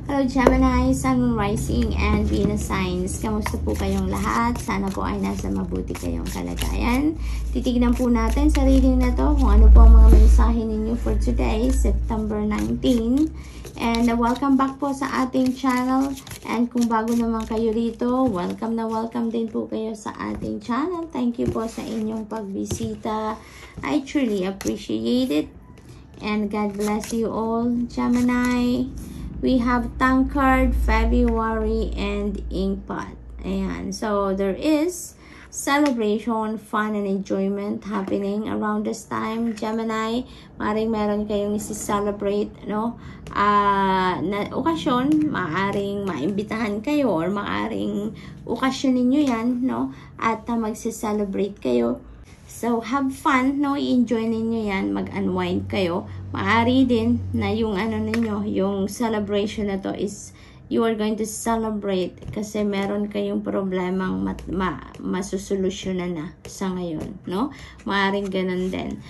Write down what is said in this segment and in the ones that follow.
Hello Gemini, Sun, Rising, and Venus signs. Kamusta po kayong lahat? Sana po ay nasa mabuti kayong kalagayan. Titignan po natin sa reading na to kung ano po ang mga mensahe ninyo for today, September 19. And welcome back po sa ating channel. And kung bago naman kayo rito, welcome na welcome din po kayo sa ating channel. Thank you po sa inyong pagbisita. I truly appreciate it. And God bless you all, Gemini. We have Tankard, February, and Inkpot. Ayan. So, there is celebration, fun, and enjoyment happening around this time, Gemini. Maring meron kayong isi-celebrate, no? Na okasyon, maaring maimbitahan kayo or maaring okasyon ninyo yan, no? At magsi-celebrate kayo. So, have fun, no? I-enjoy ninyo yan, mag-unwind kayo. Maari din na yung ano ninyo, yung celebration na to is you are going to celebrate kasi meron kayong problemang masusolusyonan na sa ngayon, no? Maaring ganun din.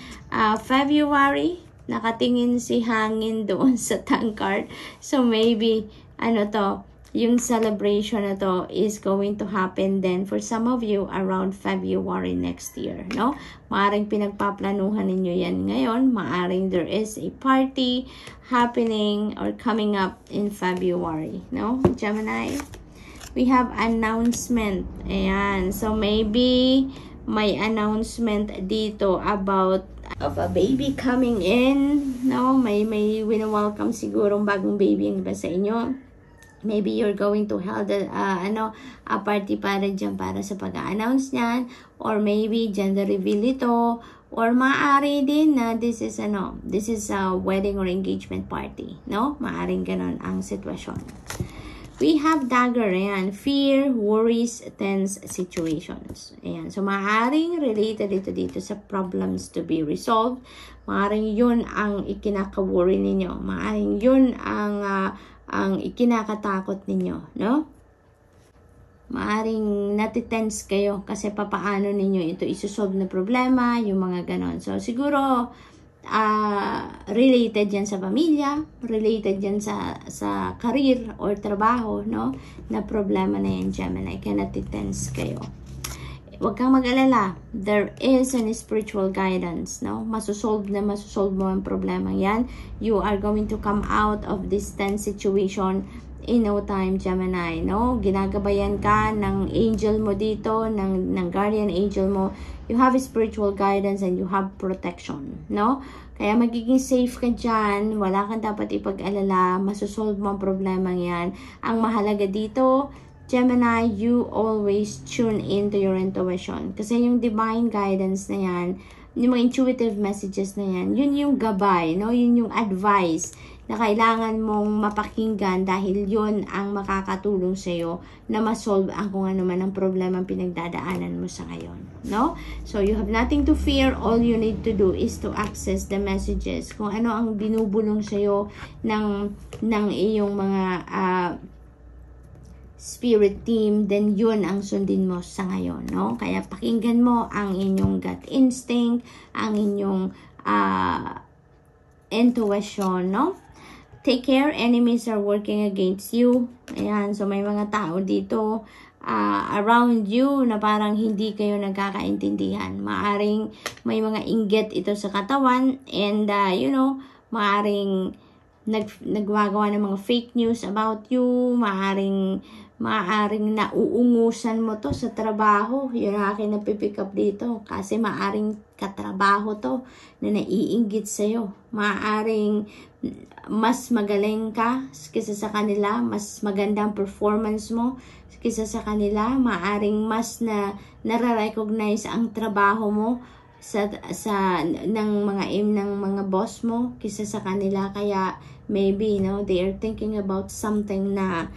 February, nakatingin si hangin doon sa tankard. So, maybe, ano to, yung celebration na to is going to happen then for some of you around February next year, no? Maaring pinagpaplanuhan ninyo yan ngayon. Maaring there is a party happening or coming up in February, no? Gemini, we have announcement. Ayan. So, maybe may announcement dito about of a baby coming in, no? May wina-welcome sigurong bagong baby yung iba sa inyo. Maybe you're going to hold a party para dyan para sa pag-announce niyan. Or maybe gender reveal ito. Or maaari din na this is a wedding or engagement party. No? Maaring ganon ang sitwasyon. We have dagger. Ayan. Fear, worries, tense situations. Ayan. So, maaring related ito dito sa problems to be resolved. Maaring yun ang ikinaka-worry ninyo. Maaring yun ang ikinakatakot ninyo, no? Maaring natitense kayo kasi papaano ninyo ito isusolve na problema, yung mga ganon. So, siguro, related yan sa pamilya, related yan sa career or trabaho, no? Na problema na yan, Gemini, kaya natitense kayo. Huwag kang mag-alala. There is an spiritual guidance, no? Masosolve mo ang problema yan. You are going to come out of this tense situation in no time, Gemini, no? Ginagabayan ka ng angel mo dito, ng guardian angel mo. You have spiritual guidance and you have protection, no? Kaya magiging safe ka dyan. Wala kang dapat ipag-alala. Masosolve mo ang problema yan. Ang mahalaga dito, Gemini, you always tune into your intuition. Kasi yung divine guidance na yan, yung mga intuitive messages na yan, yun yung gabay, no? Yun yung advice na kailangan mong mapakinggan dahil yun ang makakatulong sa'yo na masolve ang kung ano man ang problema ang pinagdadaanan mo sa ngayon, no? So, you have nothing to fear. All you need to do is to access the messages. Kung ano ang binubulong sa'yo ng iyong mga spirit team, then yun ang sundin mo sa ngayon, no? Kaya pakinggan mo ang inyong gut instinct, ang inyong intuition, no? Take care, enemies are working against you. Ayan, so may mga tao dito around you na parang hindi kayo nagkakaintindihan. Maaring may mga inggit ito sa katawan and maaring nagwagawa ng mga fake news about you, maaring nauungusan mo to sa trabaho. Yun ang akin napipick up dito. Kasi maaring katrabaho to na naiinggit sa'yo. Maaring mas magaling ka kaysa sa kanila. Mas magandang performance mo kaysa sa kanila. Maaring mas nare-recognize ang trabaho mo ng mga boss mo kaysa sa kanila. Kaya maybe, they are thinking about something na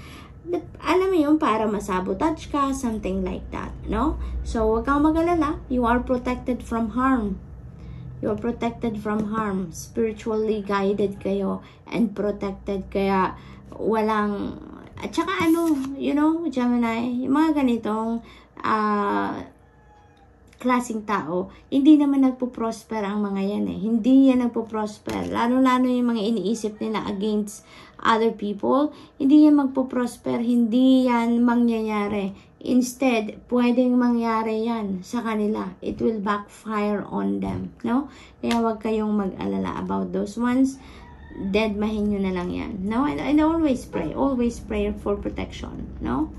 alam mo yun, para masabotage ka, something like that, no? So, huwag kang mag-alala. You are protected from harm. You are protected from harm. Spiritually guided kayo and protected. Kaya, walang, at saka Gemini, yung mga ganitong klaseng tao, hindi naman nagpo-prosper ang mga yan eh. Hindi yan nagpo-prosper. Lalo-lalo yung mga iniisip nila against other people, hindi yan magpo-prosper, hindi yan mangyayari. Instead, pwedeng mangyari yan sa kanila. It will backfire on them, no? Kaya wag kayong mag-alala about those ones. Deadmahin nyo na lang yan, no? And always pray for protection, no?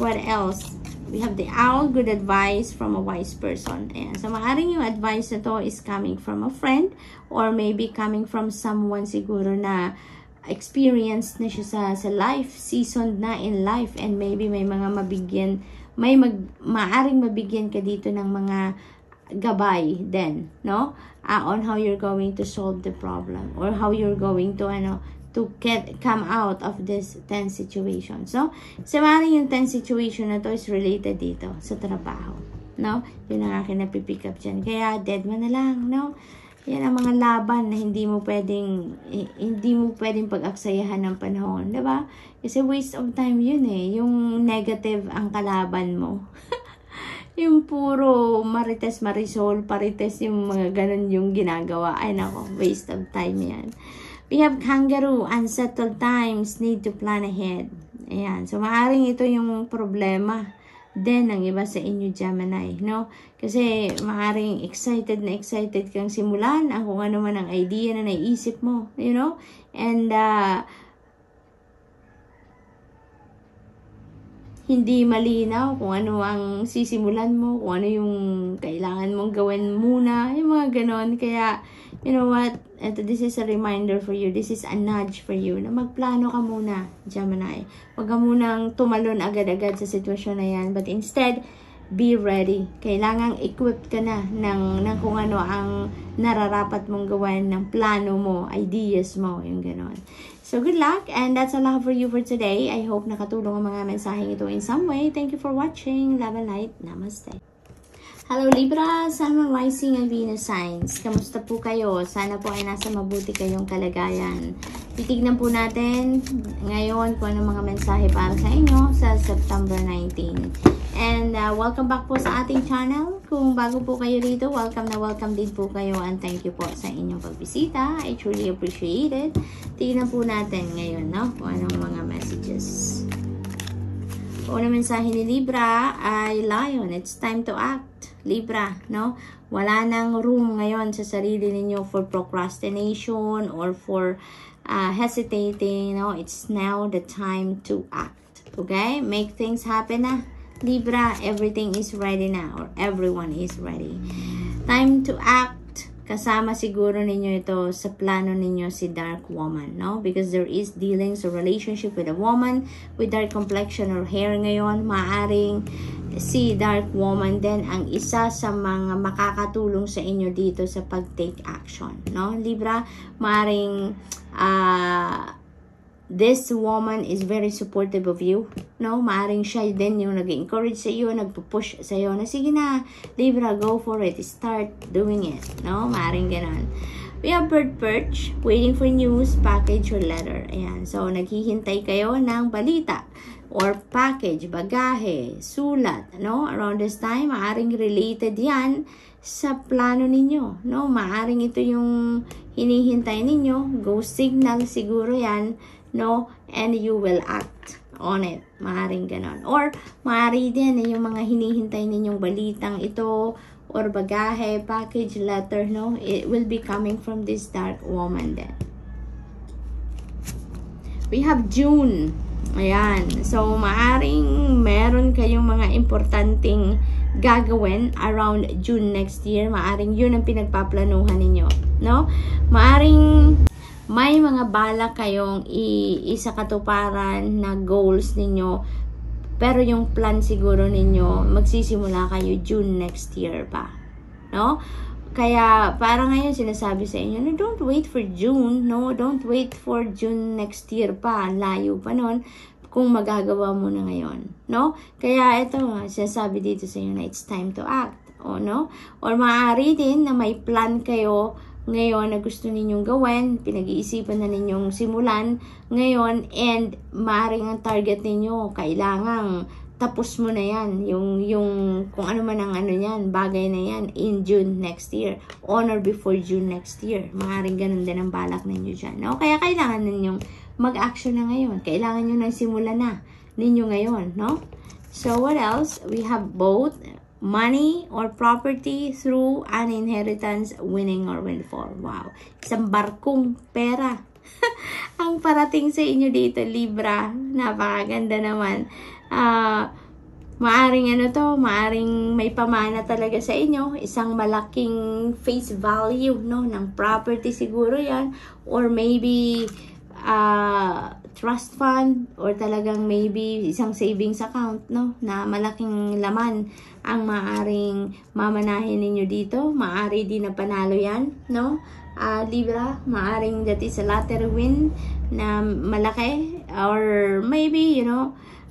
What else? We have the owl, good advice from a wise person. Ayan. So, maaaring yung advice na to is coming from a friend or maybe coming from someone siguro na experienced na siya sa life, seasoned na in life, and maybe may mga mabigyan, maaaring mabigyan ka dito ng mga gabay then, no? On how you're going to solve the problem or how you're going to, to come out of this tense situation. So, maaaring yung tense situation na to is related dito sa trabaho, no? Yun ang akin napipick up dyan. Kaya, dead man na lang, no? Yan ang mga laban na hindi mo pwedeng pag-aksayahan ng panahon, diba? Kasi waste of time yun eh. Yung negative ang kalaban mo. Yung puro marites, marisol, parites, yung mga ganun yung ginagawa. Ay nako, waste of time yan. We have kangaroo, unsettled times, need to plan ahead. Ayan. So, maaaring ito yung problema din ng iba sa inyo, Gemini, no? Kasi, maaaring excited kang simulan ang kung ano man ang idea na naisip mo, you know? And, hindi malinaw kung ano ang sisimulan mo, kung ano yung kailangan mong gawin muna, yung mga ganon. Kaya, you know what, this is a reminder for you, this is a nudge for you, na magplano ka muna, Gemini. Huwag ka munang tumalon agad-agad sa sitwasyon na yan, but instead, be ready. Kailangang equipped ka na ng kung ano ang nararapat mong gawin, ng plano mo, ideas mo, yung ganon. So, good luck, and that's all I have for you for today. I hope nakatulong ang mga mensaheng ito in some way. Thank you for watching. Love and light. Namaste. Hello Libra, Sun, Moon, Rising, and Venus signs. Kamusta po kayo? Sana po ay nasa mabuti kayong kalagayan. Titignan po natin ngayon kung ano mga mensahe para sa inyo sa September 19. And welcome back po sa ating channel. Kung bago po kayo rito, welcome din po kayo, and thank you po sa inyong pagbisita. I truly appreciate it. Tignan po natin ngayon, no? Kung anong mga messages. Una mensahe ni Libra ay Lion. It's time to act, Libra, no? Wala nang room ngayon sa sarili ninyo for procrastination or for hesitating, no? It's now the time to act, okay? Make things happen na, Libra. Everything is ready now, or everyone is ready. Time to act. Kasama siguro ninyo ito sa plano ninyo si Dark Woman, no? Because there is dealings or relationship with a woman with dark complexion or hair ngayon. Maaring si Dark Woman din ang isa sa mga makakatulong sa inyo dito sa pag-take action, no? Libra, maaring this woman is very supportive of you, no? Maaring siya din yung nag-encourage sa iyo, nagpo-push sa iyo na sige na, Libra, go for it, start doing it, no? Maaring ganun. We have Bird Perch, waiting for news, package, or letter. Ayan, so naghihintay kayo ng balita or package, bagahe, sulat, no? Around this time, maaring related yan sa plano ninyo, no? Maaring ito yung hinihintay ninyo, go signal siguro yan, no? And you will act on it. Maaring ganon. Or, maari din yung mga hinihintay ninyong balitang ito, or bagahe, package, letter, no? It will be coming from this Dark Woman then. We have June. Ayan. So, maaring meron kayong mga importanteng gagawin around June next year. Maaring yun ang pinagpaplanuhan ninyo, no? Maaring may mga balak kayong isakatuparan na goals ninyo, pero yung plan siguro ninyo magsisimula kayo June next year pa, no? Kaya parang ngayon sinasabi sa inyo, no, don't wait for June, no? Don't wait for June next year pa, layo pa nun, kung magagawa mo na ngayon, no? Kaya ito, sinasabi dito sa inyo na it's time to act, o no? Or maaari din na may plan kayo ngayon na gusto ninyong gawin, pinag-iisipan na ninyong simulan ngayon, and maaaring ang target ninyo, kailangang tapos mo na yan. Yung kung ano man ang ano yan, bagay na yan, in June next year. On or before June next year. Maaaring ganun din ang balak ninyo dyan. No? Kaya kailangan ninyong mag-action na ngayon. Kailangan nyo nang simulan na ninyo ngayon. No? So, what else? We have both money or property through an inheritance, winning or windfall. Wow. Isang barkong pera ang parating sa inyo dito, Libra. Napakaganda naman. Maaring maaring may pamana talaga sa inyo. Isang malaking face value, no, ng property siguro yan. Or maybe, trust fund, or talagang maybe isang savings account, no, na malaking laman ang maaring mamanahin ninyo dito. Maari din na panalo yan, no? Libra, maaring that is a lottery win na malaki, or maybe,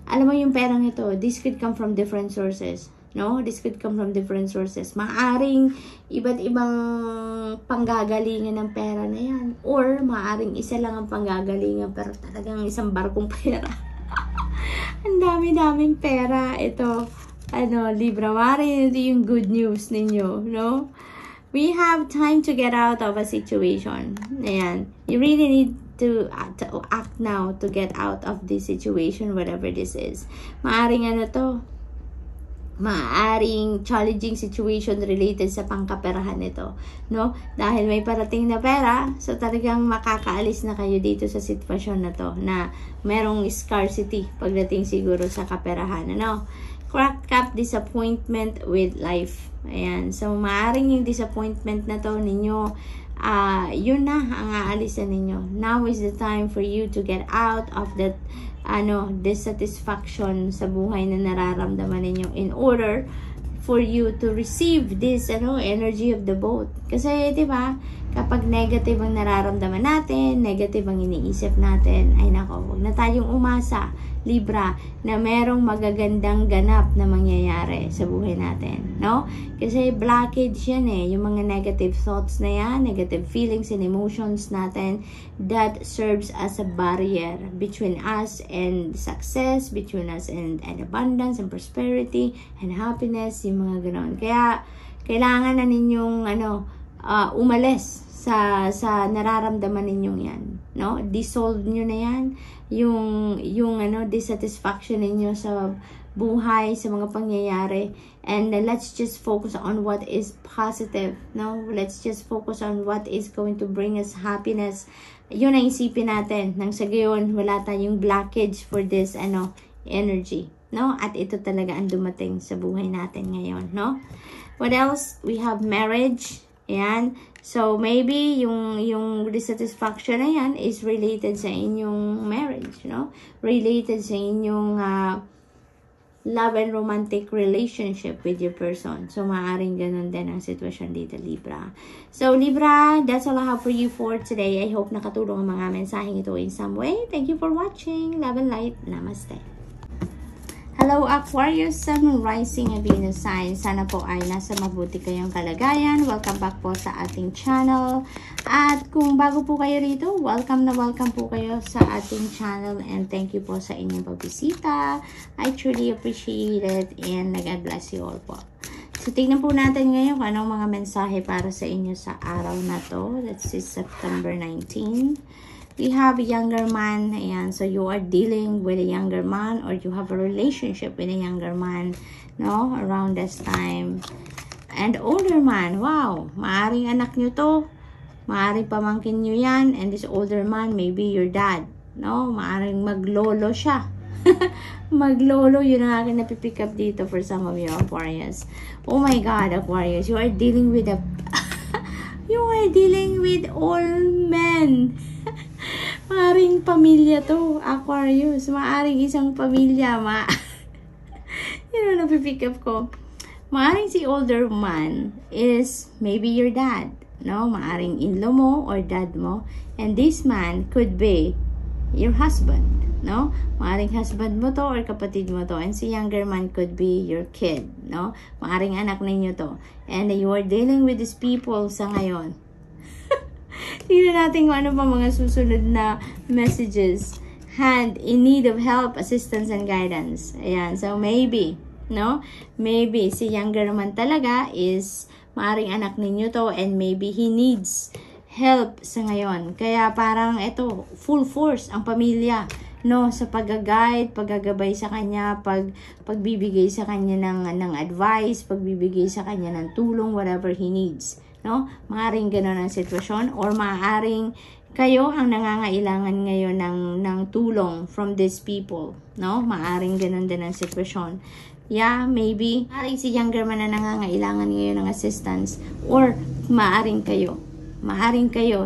alam mo yung perang ito, this could come from different sources, no? This could come from different sources. Maaring iba't ibang panggagalingan ng pera na yan, or maaring isa lang ang panggagalingan pero talagang isang barkong pera. Ang dami-daming pera ito. Libra, maaring ito yung good news ninyo, no? We have time to get out of a situation. Ayan. You really need to act now to get out of this situation, whatever this is. Maaring maaring challenging situation related sa pangkaperahan nito, no? Dahil may parating na pera, so talagang makakaalis na kayo dito sa sitwasyon na to, na merong scarcity pagdating siguro sa kaperahan, Crack up disappointment with life. Ayan. So, maaring yung disappointment na to ninyo, yun na ang aalisan ninyo. Now is the time for you to get out of that dissatisfaction sa buhay na nararamdaman ninyo, in order for you to receive this energy of the boat. Kasi, di ba, kapag negative ang nararamdaman natin, negative ang iniisip natin, ay nako, huwag na tayong umasa, Libra, na merong magagandang ganap na mangyayari sa buhay natin, no? Kasi blockage yan yung mga negative thoughts na yan, negative feelings and emotions natin, that serves as a barrier between us and success, between us and abundance and prosperity and happiness, yung mga ganon. Kaya, kailangan na ninyong, umalis sa nararamdaman ninyong yan, no? Dissolve nyo na yan yung dissatisfaction ninyo sa buhay, sa mga pangyayari, and let's just focus on what is positive, no? Let's just focus on what is going to bring us happiness. Yun ang isipin natin, nang sa gayon wala tayong blockage for this energy, no? At ito talaga ang dumating sa buhay natin ngayon, no? What else? We have marriage. Ayan. So, maybe yung dissatisfaction na yan is related sa inyong marriage, no? Related sa inyong love and romantic relationship with your person. So, maaaring ganun din ang sitwasyon dito, Libra. So, Libra, that's all I have for you for today. I hope nakatulong ang mga mensaheng ito in some way. Thank you for watching. Love and light. Namaste. Hello Aquarius, Sun, Rising, and Venus sign. Sana po ay nasa mabuti kayong kalagayan. Welcome back po sa ating channel. At kung bago po kayo rito, welcome po kayo sa ating channel. And thank you po sa inyong pagbisita. I truly appreciate it. And God bless you all po. So, tignan po natin ngayon kung anong mga mensahe para sa inyo sa araw na to. That's September 19. We have a younger man. Ayan. So, you are dealing with a younger man, or you have a relationship with a younger man, no? Around this time. And older man. Wow. Maaring anak nyo to. Maaring pamangkin nyo yan. And this older man, maybe your dad, no? Maaring maglolo siya. Maglolo. Yun ang akin napipick up dito for some of you Aquarius. Oh my God, Aquarius. You are dealing with a... you are dealing with old men. Maaring pamilya to, Aquarius. Maaring isang pamilya. Yun ang napipick up ko. Maaring si older man is maybe your dad, no? Maaring in-law mo or dad mo. And this man could be your husband, no? Maaring husband mo to or kapatid mo to. And si younger man could be your kid, no? Maaring anak ninyo to. And you are dealing with these people sa ngayon. Tingnan natin kung ano pa mga susunod na messages. hand in need of help, assistance, and guidance. Ayan, so maybe, no? Maybe si younger naman talaga is maaring anak ninyo to, and maybe he needs help sa ngayon. Kaya parang ito, full force ang pamilya, no, sa pag-guide, paggagabay sa kanya, pagbibigay sa kanya ng advice, pagbibigay sa kanya ng tulong, whatever he needs, no? Maaring gano'n ang sitwasyon, or maaring kayo ang nangangailangan ngayon ng tulong from these people, no? Maaring gano'n din ang sitwasyon. Yeah, maybe maaring si younger man na nangangailangan ngayon ng assistance, or maaring kayo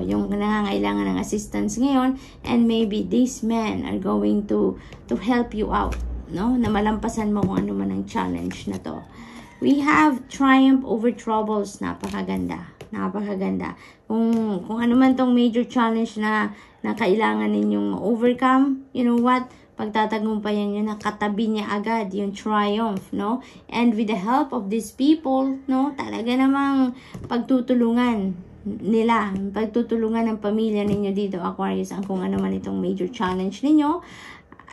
yung nangangailangan ng assistance ngayon, and maybe these men are going to help you out, no? Na malampasan mo kung ano man ang challenge na to. We have triumph over troubles. Napakaganda. Kung ano man tong major challenge na kailangan ninyong overcome, you know what? Pagtatagumpayan nyo na, katabi niya agad yung triumph, no? And with the help of these people, no? Talaga namang pagtutulungan ng pamilya ninyo dito, Aquarius, ang kung ano man itong major challenge ninyo,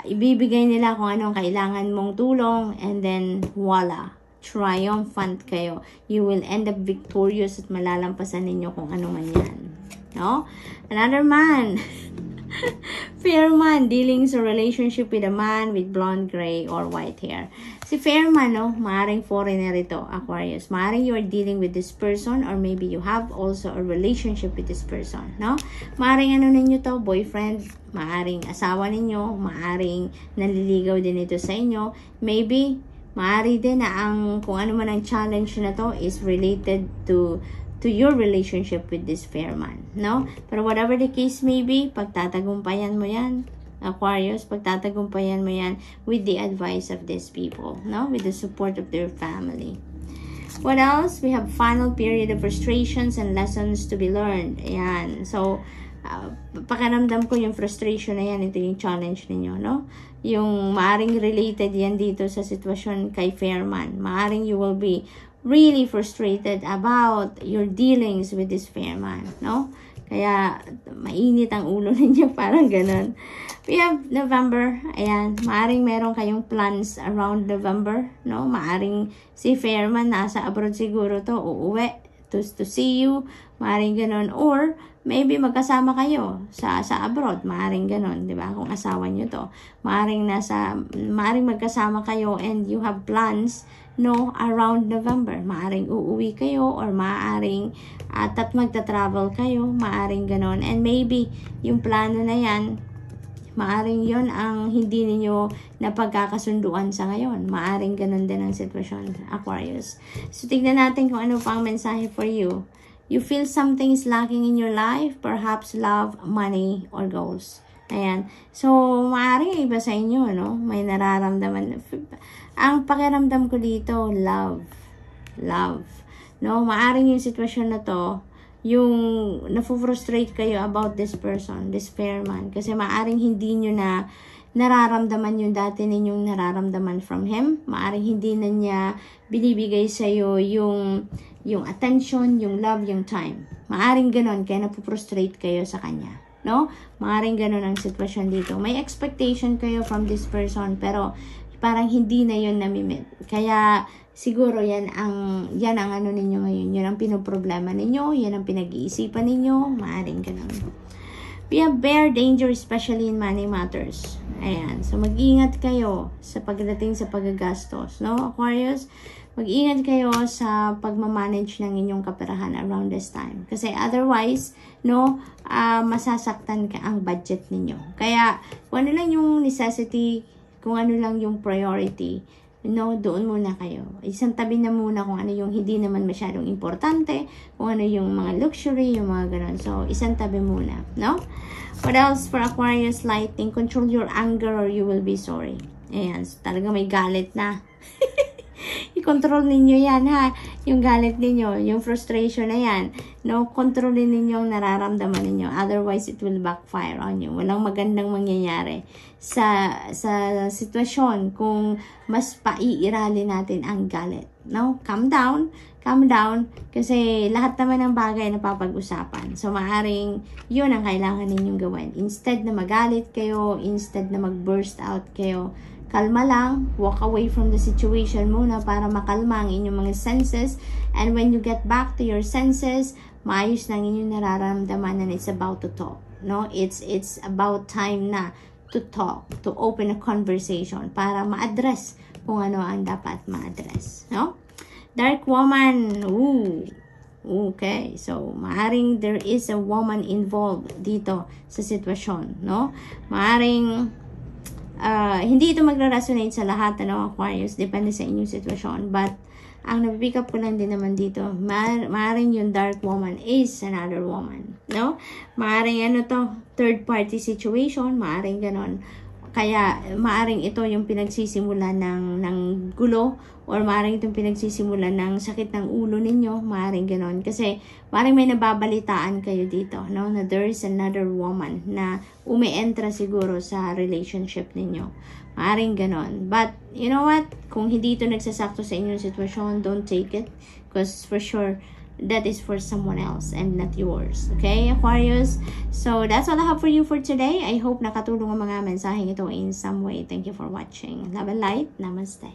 ibibigay nila kung anong kailangan mong tulong, and then voila, triumphant kayo. You will end up victorious at malalampasan ninyo kung ano man yan, no? Another man, fair man, dealing sa relationship with a man with blonde, gray, or white hair. Si fair man, no, maaring foreigner ito, Aquarius. Maaring you are dealing with this person, or maybe you have also a relationship with this person, no? Maaring ano ninyo to, boyfriend, maaring asawa ninyo, maaring naliligaw din ito sa inyo. Maybe maari din na ang kung ano man ang challenge na to is related to your relationship with this fair man, no? Pero whatever the case may be, pagtatagumpayan mo yan, Aquarius, pagtatagumpayan mo yan with the advice of these people, no? With the support of their family. What else? We have final period of frustrations and lessons to be learned. Ayan. So, pakiramdam ko yung frustration na yan, ito yung challenge ninyo, no? Yung maaring related yan dito sa sitwasyon kay Fairman. Maaring you will be really frustrated about your dealings with this Fairman, no? Kaya mainit ang ulo ninyo, parang ganun. We have November. Ayan, maaring meron kayong plans around November, no? Maaring si Fairman nasa abroad siguro to, uuwi to see you, maaring ganun, or maybe magkasama kayo sa abroad, maaring ganun, 'di ba? Kung asawa niyo to, maaring magkasama kayo and you have plans, no, around November. Maaring uuwi kayo, or maaring magta-travel kayo, maaring ganun. And maybe yung plano na yan, maaring yon ang hindi ninyo napagkakasunduan sa ngayon. Maaring ganun din ang sitwasyon, Aquarius. So, tignan natin kung ano pang mensahe for you. You feel something is lacking in your life, perhaps love, money, or goals. Ayan. So, maaring iba sa inyo, no? May nararamdaman. Ang pakiramdam ko dito, love. Love. No? Maaring yung sitwasyon na to, yung nafu-frustrate kayo about this person, this fair man. Kasi maaring hindi nyo na nararamdaman yung dati ninyong nararamdaman from him. Maaring hindi na niya binibigay sa'yo yung attention, yung love, yung time. Maaring ganon, kaya napu-frustrate kayo sa kanya, no? Maaring ganon ang sitwasyon dito. May expectation kayo from this person, pero parang hindi na yun namimit. Kaya siguro yan ang ano ninyo ngayon. Yan ang pinoproblema ninyo, yan ang pinag-iisipan ninyo. Maaring ganon. We have bear danger, especially in money matters. Ayan. So, mag-ingat kayo sa pagdating sa paggagastos, no, Aquarius? Mag-ingat kayo sa pagmamanage ng inyong kaperahan around this time. Kasi otherwise, no, masasaktan ka ang budget ninyo. Kaya, kung ano lang yung necessity, kung ano lang yung priority, no, doon muna kayo. Isang tabi na muna kung ano yung hindi naman masyadong importante, kung ano yung mga luxury, yung mga ganun. So, isang tabi muna, no? What else for Aquarius lighting? Control your anger or you will be sorry. Ayan, so, talaga may galit na. I-control ninyo yan, ha? Yung galit ninyo, yung frustration na yan. No, kontrolin ninyo ang nararamdaman ninyo. Otherwise, it will backfire on you. Walang magandang mangyayari sa sitwasyon kung mas paiirali natin ang galit. No, calm down. Calm down. Kasi lahat naman ng bagay na papag-usapan. So, maaring yun ang kailangan ninyong gawin. Instead na magalit kayo, instead na mag-burst out kayo, kalma lang, walk away from the situation muna para makalma ang inyong mga senses. And when you get back to your senses, maayos lang inyong nararamdaman and it's about to talk. No? It's about time na to talk, to open a conversation para ma-address kung ano ang dapat ma-address. No? Dark woman. Ooh. Okay. So, maaring there is a woman involved dito sa sitwasyon. No? Maaring hindi ito magra-resonate sa lahat, Aquarius. Depende sa inyong sitwasyon. But, ang napipick up ko lang din naman dito, maaring yung dark woman is another woman. No? Maaring third party situation, maaring ganon. Kaya, maaring ito yung pinagsisimula ng gulo, or maaring itong pinagsisimula ng sakit ng ulo ninyo, maaring ganon. Kasi, maaring may nababalitaan kayo dito, no? Na there is another woman na umi-entra siguro sa relationship ninyo. Maaring ganon. But, you know what? Kung hindi ito nagsasakto sa inyong sitwasyon, don't take it. Because for sure, that is for someone else and not yours. Okay, Aquarius? So, that's all I have for you for today. I hope nakatulong ang mga mensaheng ito in some way. Thank you for watching. Love and light. Namaste.